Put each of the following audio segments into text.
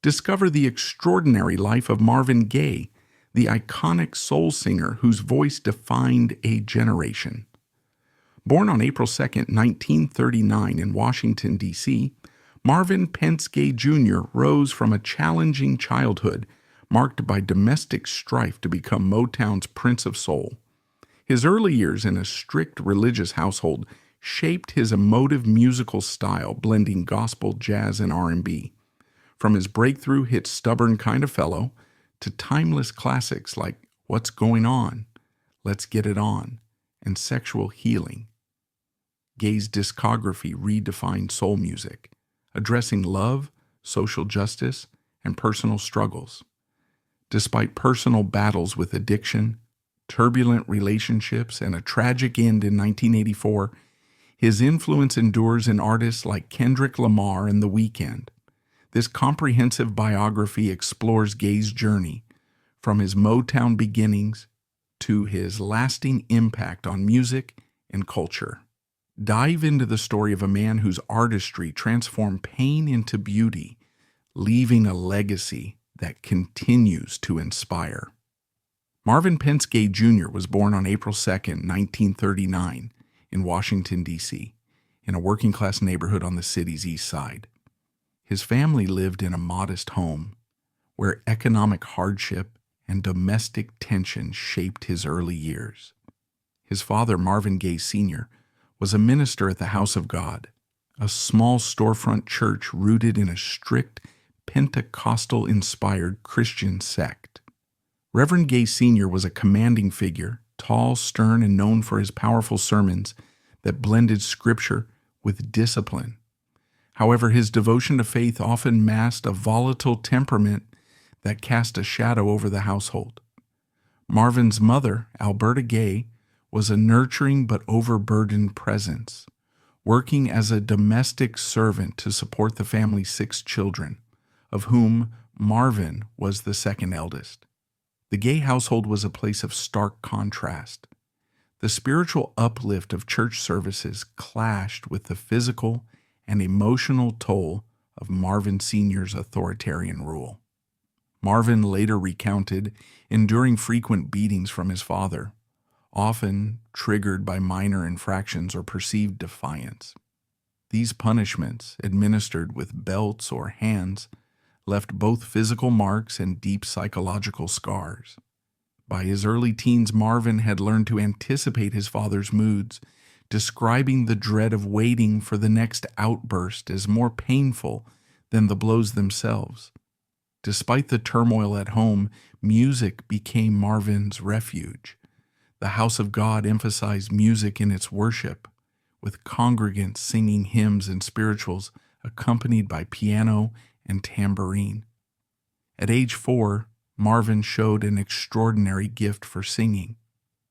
discover the extraordinary life of Marvin Gaye, the iconic soul singer whose voice defined a generation. Born on April 2, 1939 in Washington, D.C., Marvin Pentz Gaye Jr. rose from a challenging childhood marked by domestic strife to become Motown's Prince of Soul. His early years in a strict religious household shaped his emotive musical style, blending gospel, jazz, and R&B. From his breakthrough hit Stubborn Kind of Fellow to timeless classics like What's Going On, Let's Get It On, and Sexual Healing. Gaye's discography redefined soul music, addressing love, social justice, and personal struggles. Despite personal battles with addiction, turbulent relationships, and a tragic end in 1984, his influence endures in artists like Kendrick, Lamar, and The Weeknd. This comprehensive biography explores Gaye's journey, from his Motown beginnings to his lasting impact on music and culture. Dive into the story of a man whose artistry transformed pain into beauty, leaving a legacy that continues to inspire. Marvin Pentz Gaye Jr. was born on April 2, 1939, in Washington, D.C., in a working-class neighborhood on the city's east side. His family lived in a modest home, where economic hardship and domestic tension shaped his early years. His father, Marvin Gaye Sr., was a minister at the House of God, a small storefront church rooted in a strict Pentecostal-inspired Christian sect. Reverend Gaye Sr. was a commanding figure, tall, stern, and known for his powerful sermons that blended scripture with discipline. However, his devotion to faith often masked a volatile temperament that cast a shadow over the household. Marvin's mother, Alberta Gaye, was a nurturing but overburdened presence, working as a domestic servant to support the family's 6 children, of whom Marvin was the second eldest. The Gaye household was a place of stark contrast. The spiritual uplift of church services clashed with the physical and emotional toll of Marvin Sr.'s authoritarian rule. Marvin later recounted enduring frequent beatings from his father, often triggered by minor infractions or perceived defiance. These punishments, administered with belts or hands, left both physical marks and deep psychological scars. By his early teens, Marvin had learned to anticipate his father's moods, describing the dread of waiting for the next outburst as more painful than the blows themselves. Despite the turmoil at home, music became Marvin's refuge. The House of God emphasized music in its worship, with congregants singing hymns and spirituals accompanied by piano and tambourine. At age 4, Marvin showed an extraordinary gift for singing.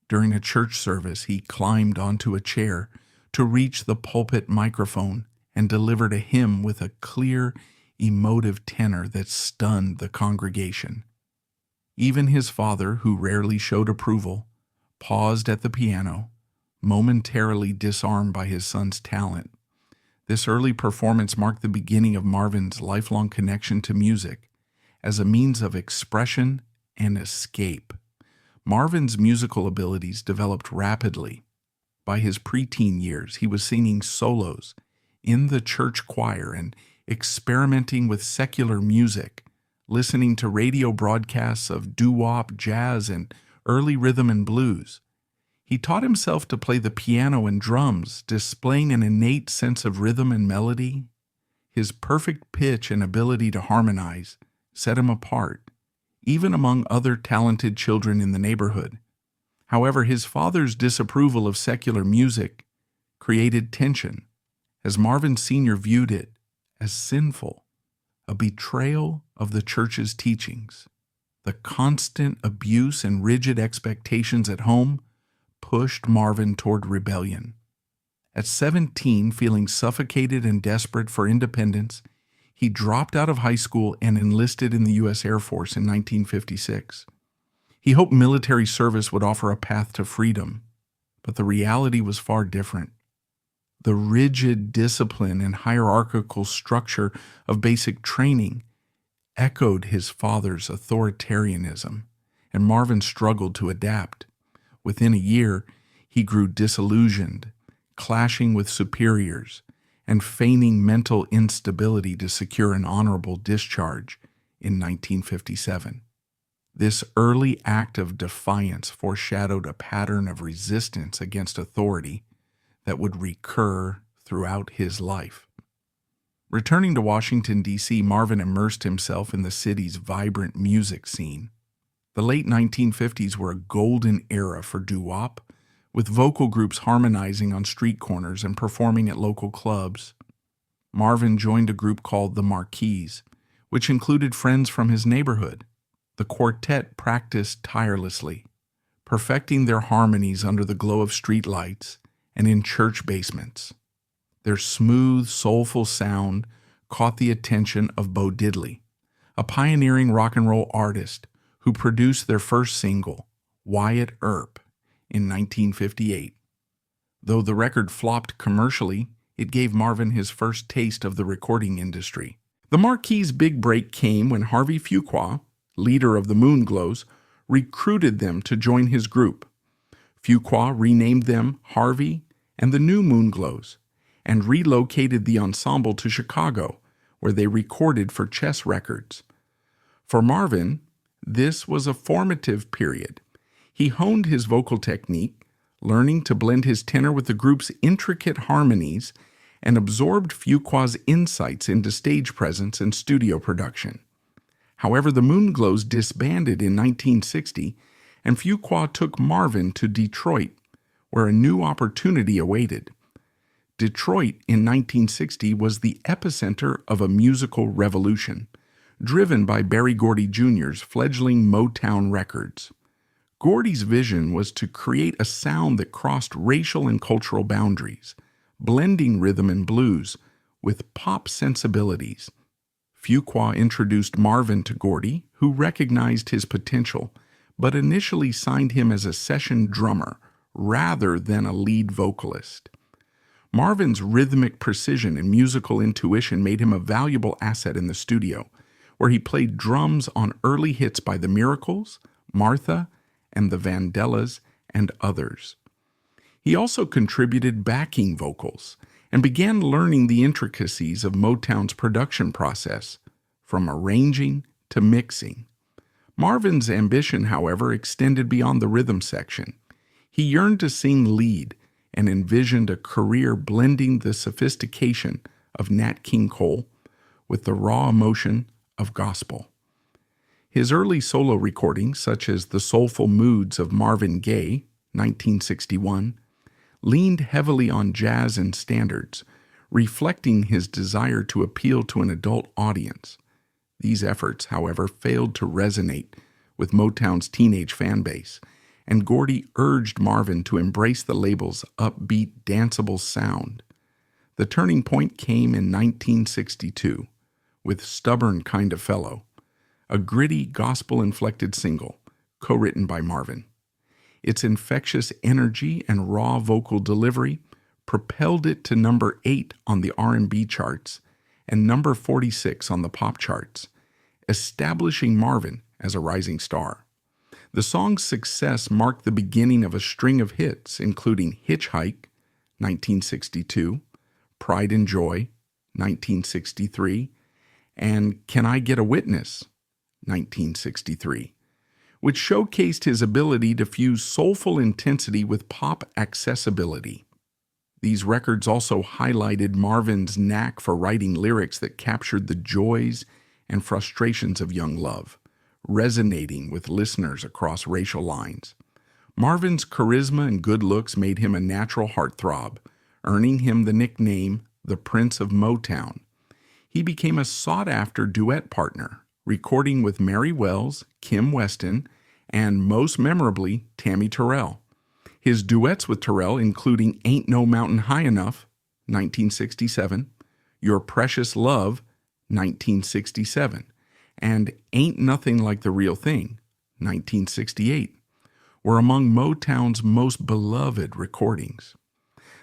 During a church service, he climbed onto a chair to reach the pulpit microphone and delivered a hymn with a clear, emotive tenor that stunned the congregation. Even his father, who rarely showed approval, paused at the piano, momentarily disarmed by his son's talent. This early performance marked the beginning of Marvin's lifelong connection to music as a means of expression and escape. Marvin's musical abilities developed rapidly. By his preteen years, he was singing solos in the church choir and experimenting with secular music, listening to radio broadcasts of doo-wop, jazz, and early rhythm and blues. He taught himself to play the piano and drums, displaying an innate sense of rhythm and melody. His perfect pitch and ability to harmonize set him apart, even among other talented children in the neighborhood. However, his father's disapproval of secular music created tension, as Marvin Sr. viewed it as sinful, a betrayal of the church's teachings. The constant abuse and rigid expectations at home pushed Marvin toward rebellion. At 17, feeling suffocated and desperate for independence, he dropped out of high school and enlisted in the U.S. Air Force in 1956. He hoped military service would offer a path to freedom, but the reality was far different. The rigid discipline and hierarchical structure of basic training echoed his father's authoritarianism, and Marvin struggled to adapt. Within a year, he grew disillusioned, clashing with superiors, and feigning mental instability to secure an honorable discharge in 1957. This early act of defiance foreshadowed a pattern of resistance against authority that would recur throughout his life. Returning to Washington, D.C., Marvin immersed himself in the city's vibrant music scene. The late 1950s were a golden era for doo-wop, with vocal groups harmonizing on street corners and performing at local clubs. Marvin joined a group called the Marquis, which included friends from his neighborhood. The quartet practiced tirelessly, perfecting their harmonies under the glow of streetlights and in church basements. Their smooth, soulful sound caught the attention of Bo Diddley, a pioneering rock and roll artist who produced their first single, Wyatt Earp, in 1958. Though the record flopped commercially, it gave Marvin his first taste of the recording industry. The Marquis' big break came when Harvey Fuqua, leader of the Moonglows, recruited them to join his group. Fuqua renamed them Harvey and the New Moonglows and relocated the ensemble to Chicago, where they recorded for Chess Records. For Marvin, this was a formative period. He honed his vocal technique, learning to blend his tenor with the group's intricate harmonies, and absorbed Fuqua's insights into stage presence and studio production. However, the Moonglows disbanded in 1960, and Fuqua took Marvin to Detroit, where a new opportunity awaited. Detroit in 1960 was the epicenter of a musical revolution, driven by Berry Gordy Jr.'s fledgling Motown Records. Gordy's vision was to create a sound that crossed racial and cultural boundaries, blending rhythm and blues with pop sensibilities. Fuqua introduced Marvin to Gordy, who recognized his potential, but initially signed him as a session drummer rather than a lead vocalist. Marvin's rhythmic precision and musical intuition made him a valuable asset in the studio, where he played drums on early hits by The Miracles, Martha, and the Vandellas, and others. He also contributed backing vocals and began learning the intricacies of Motown's production process, from arranging to mixing. Marvin's ambition, however, extended beyond the rhythm section. He yearned to sing lead and envisioned a career blending the sophistication of Nat King Cole with the raw emotion of gospel. His early solo recordings, such as The Soulful Moods of Marvin Gaye, 1961, leaned heavily on jazz and standards, reflecting his desire to appeal to an adult audience. These efforts, however, failed to resonate with Motown's teenage fan base, and Gordy urged Marvin to embrace the label's upbeat, danceable sound. The turning point came in 1962 with Stubborn Kind of Fellow, a gritty, gospel-inflected single co-written by Marvin. Its infectious energy and raw vocal delivery propelled it to number 8 on the R&B charts and number 46 on the pop charts, establishing Marvin as a rising star. The song's success marked the beginning of a string of hits, including Hitchhike, 1962, Pride and Joy, 1963, and Can I Get a Witness, 1963, which showcased his ability to fuse soulful intensity with pop accessibility. These records also highlighted Marvin's knack for writing lyrics that captured the joys and frustrations of young love, resonating with listeners across racial lines. Marvin's charisma and good looks made him a natural heartthrob, earning him the nickname the Prince of Motown. He became a sought-after duet partner, recording with Mary Wells, Kim Weston, and most memorably, Tammy Terrell. His duets with Terrell, including Ain't No Mountain High Enough, 1967, Your Precious Love, 1967, and Ain't Nothing Like the Real Thing, 1968, were among Motown's most beloved recordings.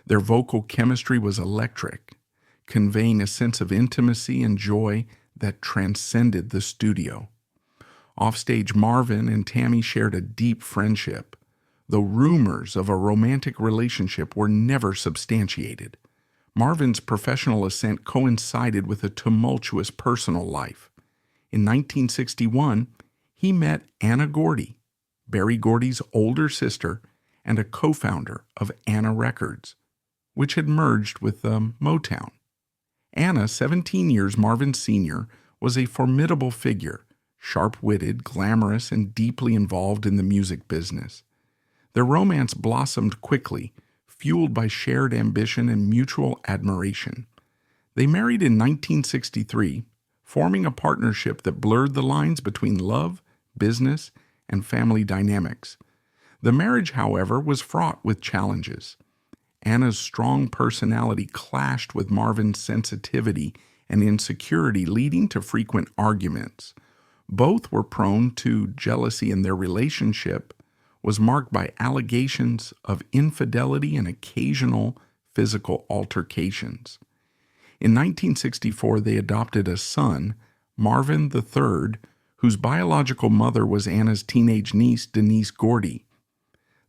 Their vocal chemistry was electric, conveying a sense of intimacy and joy that transcended the studio. Offstage, Marvin and Tammy shared a deep friendship, though rumors of a romantic relationship were never substantiated. Marvin's professional ascent coincided with a tumultuous personal life. In 1961, he met Anna Gordy, Berry Gordy's older sister and a co-founder of Anna Records, which had merged with Motown. Anna, 17 years Marvin's senior, was a formidable figure, sharp-witted, glamorous, and deeply involved in the music business. Their romance blossomed quickly, fueled by shared ambition and mutual admiration. They married in 1963, forming a partnership that blurred the lines between love, business, and family dynamics. The marriage, however, was fraught with challenges. Anna's strong personality clashed with Marvin's sensitivity and insecurity, leading to frequent arguments. Both were prone to jealousy, and their relationship was marked by allegations of infidelity and occasional physical altercations. In 1964, they adopted a son, Marvin III, whose biological mother was Anna's teenage niece, Denise Gordy.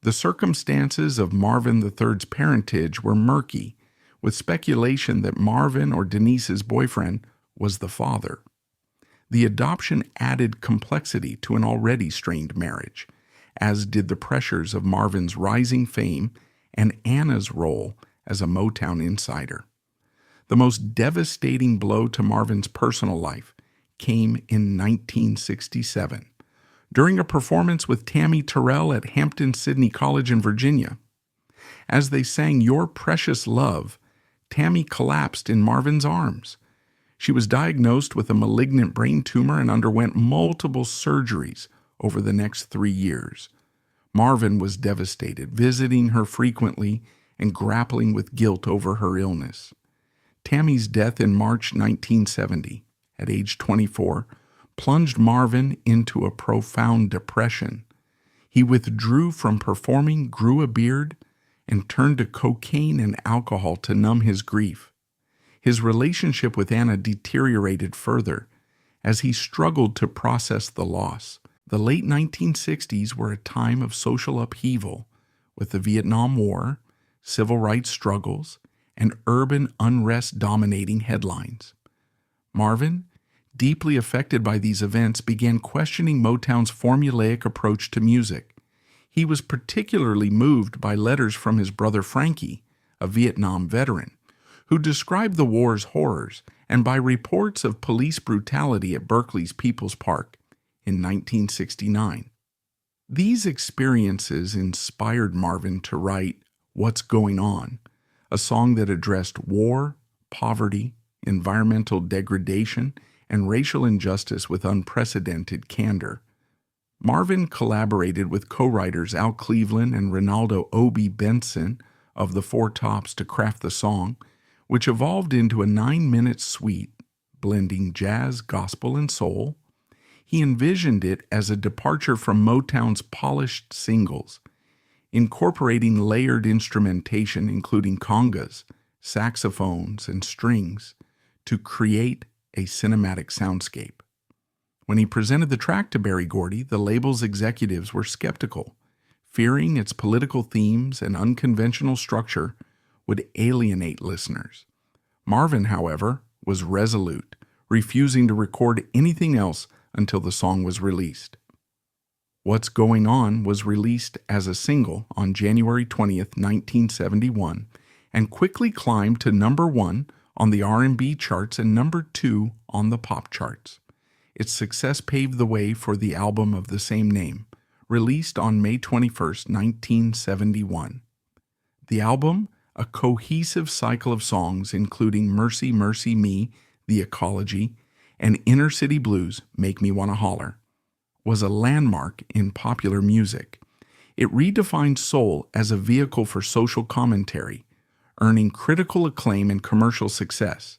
The circumstances of Marvin III's parentage were murky, with speculation that Marvin, or Denise's boyfriend, was the father. The adoption added complexity to an already strained marriage, as did the pressures of Marvin's rising fame and Anna's role as a Motown insider. The most devastating blow to Marvin's personal life came in 1967, during a performance with Tammy Terrell at Hampton-Sydney College in Virginia. As they sang "Your Precious Love," Tammy collapsed in Marvin's arms. She was diagnosed with a malignant brain tumor and underwent multiple surgeries over the next 3 years. Marvin was devastated, visiting her frequently and grappling with guilt over her illness. Tammy's death in March 1970, at age 24, plunged Marvin into a profound depression. He withdrew from performing, grew a beard, and turned to cocaine and alcohol to numb his grief. His relationship with Anna deteriorated further as he struggled to process the loss. The late 1960s were a time of social upheaval, with the Vietnam War, civil rights struggles, and urban unrest dominating headlines. Marvin, deeply affected by these events, began questioning Motown's formulaic approach to music. He was particularly moved by letters from his brother Frankie, a Vietnam veteran, who described the war's horrors, and by reports of police brutality at Berkeley's People's Park in 1969. These experiences inspired Marvin to write "What's Going On," a song that addressed war, poverty, environmental degradation, and racial injustice with unprecedented candor. Marvin collaborated with co-writers Al Cleveland and Ronaldo "Obi" Benson of the Four Tops to craft the song, which evolved into a 9-minute suite blending jazz, gospel, and soul. He envisioned it as a departure from Motown's polished singles, incorporating layered instrumentation including congas, saxophones, and strings to create a cinematic soundscape. When he presented the track to Berry Gordy, the label's executives were skeptical, fearing its political themes and unconventional structure would alienate listeners. Marvin, however, was resolute, refusing to record anything else until the song was released. "What's Going On" was released as a single on January 20th, 1971, and quickly climbed to number 1 on the R&B charts and number 2 on the pop charts. Its success paved the way for the album of the same name, released on May 21st, 1971. The album, a cohesive cycle of songs including "Mercy, Mercy Me," "The Ecology," and "Inner City Blues," "Make Me Wanna Holler," was a landmark in popular music. It redefined soul as a vehicle for social commentary, earning critical acclaim and commercial success.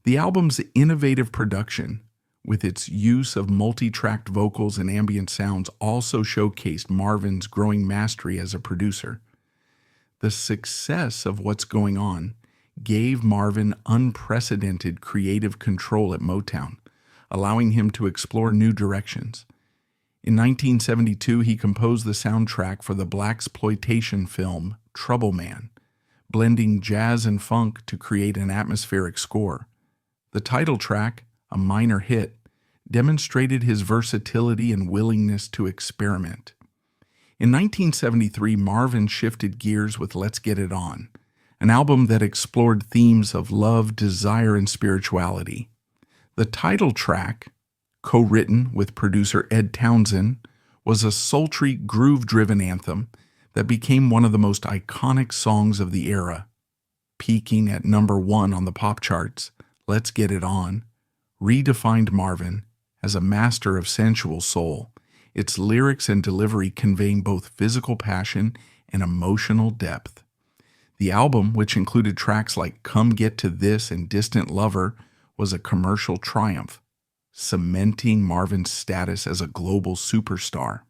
The album's innovative production, with its use of multi-tracked vocals and ambient sounds, also showcased Marvin's growing mastery as a producer. The success of "What's Going On" gave Marvin unprecedented creative control at Motown, allowing him to explore new directions. In 1972, he composed the soundtrack for the blaxploitation film Trouble Man, blending jazz and funk to create an atmospheric score. The title track, a minor hit, demonstrated his versatility and willingness to experiment. In 1973, Marvin shifted gears with Let's Get It On, an album that explored themes of love, desire, and spirituality. The title track, co-written with producer Ed Townsend, was a sultry, groove-driven anthem that became one of the most iconic songs of the era. Peaking at #1 on the pop charts, Let's Get It On redefined Marvin as a master of sensual soul, its lyrics and delivery conveying both physical passion and emotional depth. The album, which included tracks like Come Get to This and Distant Lover, was a commercial triumph, cementing Marvin's status as a global superstar.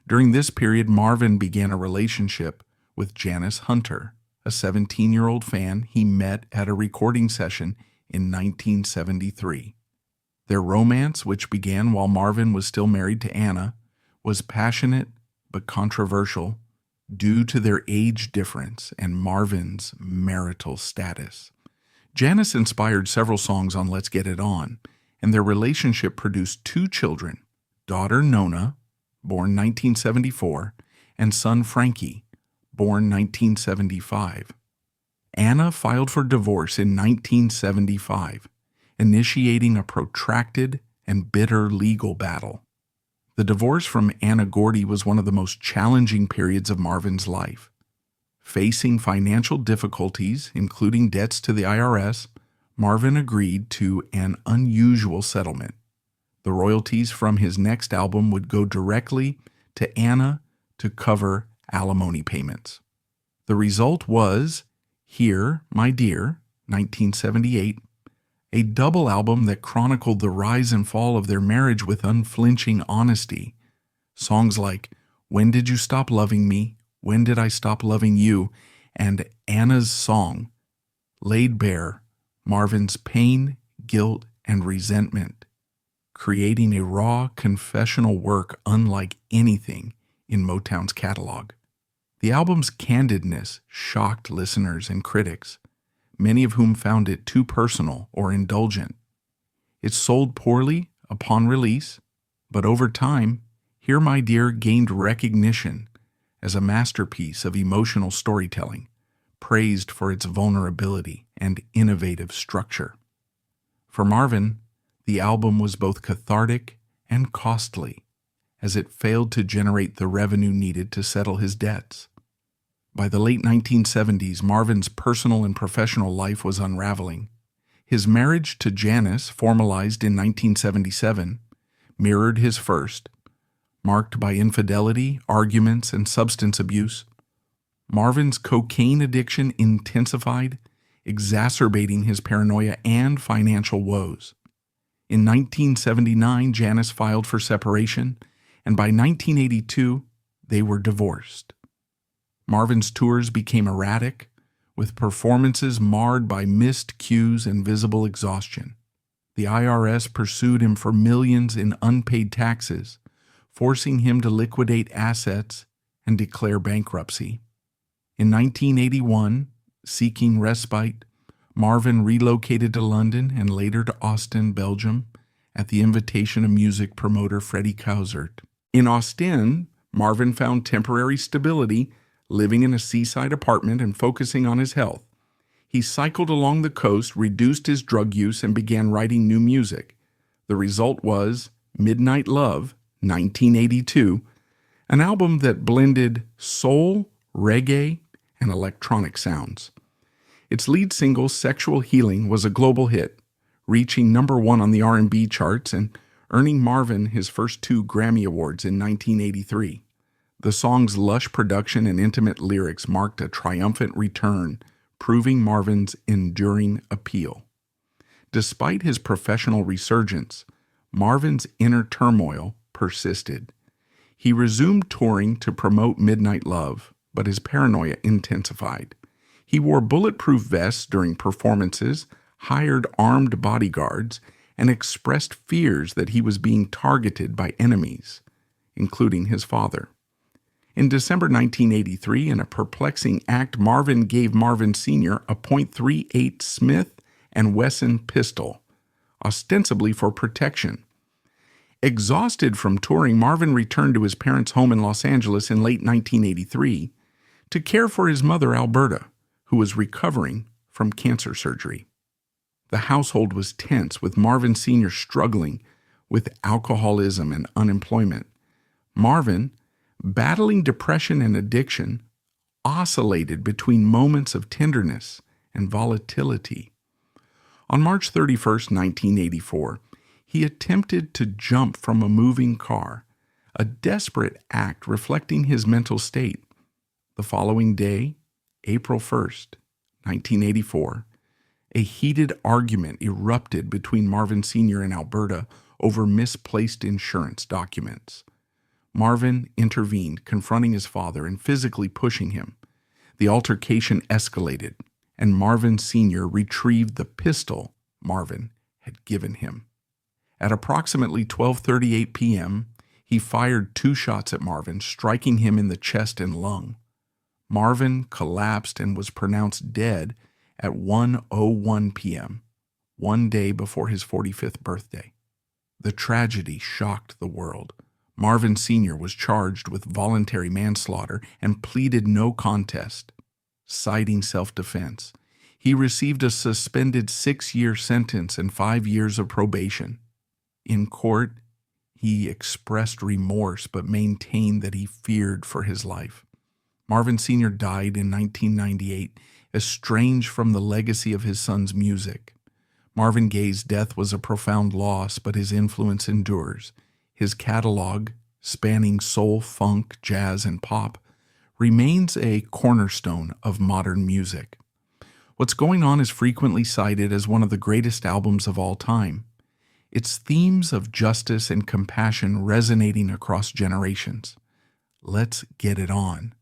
During this period, Marvin began a relationship with Janice Hunter, a 17-year-old fan he met at a recording session in 1973. Their romance, which began while Marvin was still married to Anna, was passionate but controversial due to their age difference and Marvin's marital status. Janice inspired several songs on Let's Get It On, and their relationship produced 2 children, daughter Nona, born 1974, and son Frankie, born 1975. Anna filed for divorce in 1975, initiating a protracted and bitter legal battle. The divorce from Anna Gordy was one of the most challenging periods of Marvin's life. Facing financial difficulties, including debts to the IRS, Marvin agreed to an unusual settlement. The royalties from his next album would go directly to Anna to cover alimony payments. The result was Here, My Dear, 1978, a double album that chronicled the rise and fall of their marriage with unflinching honesty. Songs like When Did You Stop Loving Me, When Did I Stop Loving You, and Anna's Song laid bare Marvin's pain, guilt, and resentment, creating a raw, confessional work unlike anything in Motown's catalog. The album's candidness shocked listeners and critics, many of whom found it too personal or indulgent. It sold poorly upon release, but over time, Here My Dear gained recognition as a masterpiece of emotional storytelling, praised for its vulnerability and innovative structure. For Marvin, the album was both cathartic and costly, as it failed to generate the revenue needed to settle his debts. By the late 1970s, Marvin's personal and professional life was unraveling. His marriage to Janice, formalized in 1977, mirrored his first, marked by infidelity, arguments, and substance abuse. Marvin's cocaine addiction intensified, exacerbating his paranoia and financial woes. In 1979, Janice filed for separation, and by 1982, they were divorced. Marvin's tours became erratic, with performances marred by missed cues and visible exhaustion. The IRS pursued him for millions in unpaid taxes, forcing him to liquidate assets and declare bankruptcy. In 1981, seeking respite, Marvin relocated to London and later to Austin, Belgium, at the invitation of music promoter Freddie Kausert. In Austin, Marvin found temporary stability, living in a seaside apartment and focusing on his health. He cycled along the coast, reduced his drug use, and began writing new music. The result was Midnight Love, 1982, an album that blended soul, reggae, and electronic sounds. Its lead single, Sexual Healing, was a global hit, reaching #1 on the R&B charts and earning Marvin his first 2 Grammy Awards in 1983. The song's lush production and intimate lyrics marked a triumphant return, proving Marvin's enduring appeal. Despite his professional resurgence, Marvin's inner turmoil persisted. He resumed touring to promote Midnight Love, but his paranoia intensified. He wore bulletproof vests during performances, hired armed bodyguards, and expressed fears that he was being targeted by enemies, including his father. In December 1983, in a perplexing act, Marvin gave Marvin Sr. a .38 Smith & Wesson pistol, ostensibly for protection. Exhausted from touring, Marvin returned to his parents' home in Los Angeles in late 1983 to care for his mother, Alberta, who was recovering from cancer surgery. The household was tense, with Marvin Sr. struggling with alcoholism and unemployment. Marvin, battling depression and addiction, oscillated between moments of tenderness and volatility. On March 31, 1984, he attempted to jump from a moving car, a desperate act reflecting his mental state. The following day, April 1st, 1984, a heated argument erupted between Marvin Sr. and Alberta over misplaced insurance documents. Marvin intervened, confronting his father and physically pushing him. The altercation escalated, and Marvin Sr. retrieved the pistol Marvin had given him. At approximately 12:38 p.m., he fired 2 shots at Marvin, striking him in the chest and lung. Marvin collapsed and was pronounced dead at 1:01 p.m., one day before his 45th birthday. The tragedy shocked the world. Marvin Sr. was charged with voluntary manslaughter and pleaded no contest, citing self-defense. He received a suspended 6-year sentence and 5 years of probation. In court, he expressed remorse but maintained that he feared for his life. Marvin Sr. died in 1998, estranged from the legacy of his son's music. Marvin Gaye's death was a profound loss, but his influence endures. His catalog, spanning soul, funk, jazz, and pop, remains a cornerstone of modern music. What's Going On is frequently cited as one of the greatest albums of all time, its themes of justice and compassion resonating across generations. Let's Get It On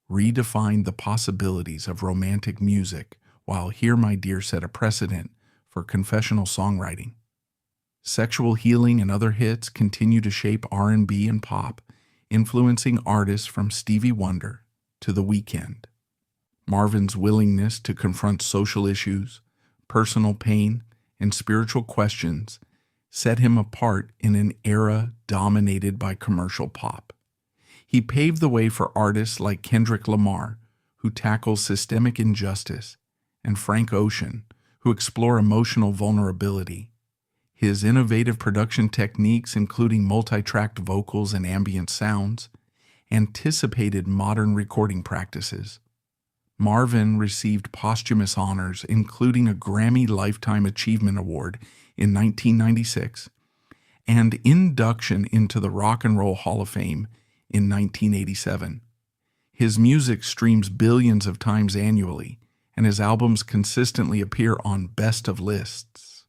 redefined the possibilities of romantic music, while Here My Dear set a precedent for confessional songwriting. Sexual Healing and other hits continue to shape R&B and pop, influencing artists from Stevie Wonder to The Weeknd. Marvin's willingness to confront social issues, personal pain, and spiritual questions set him apart in an era dominated by commercial pop. He paved the way for artists like Kendrick Lamar, who tackles systemic injustice, and Frank Ocean, who explore emotional vulnerability. His innovative production techniques, including multi-tracked vocals and ambient sounds, anticipated modern recording practices. Marvin received posthumous honors, including a Grammy Lifetime Achievement Award in 1996 and induction into the Rock and Roll Hall of Fame in 1987. His music streams billions of times annually, and his albums consistently appear on best of lists.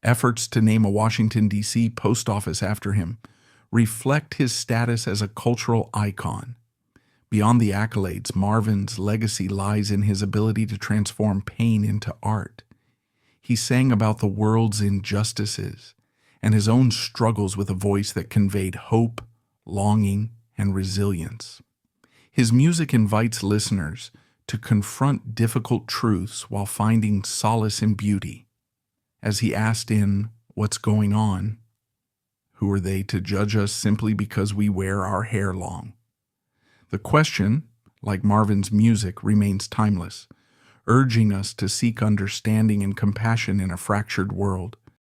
Efforts to name a Washington, D.C. post office after him reflect his status as a cultural icon. Beyond the accolades, Marvin's legacy lies in his ability to transform pain into art. He sang about the world's injustices and his own struggles with a voice that conveyed hope, longing, and resilience. His music invites listeners to confront difficult truths while finding solace in beauty. As he asked in What's Going On, who are they to judge us simply because we wear our hair long? The question, like Marvin's music, remains timeless, urging us to seek understanding and compassion in a fractured world.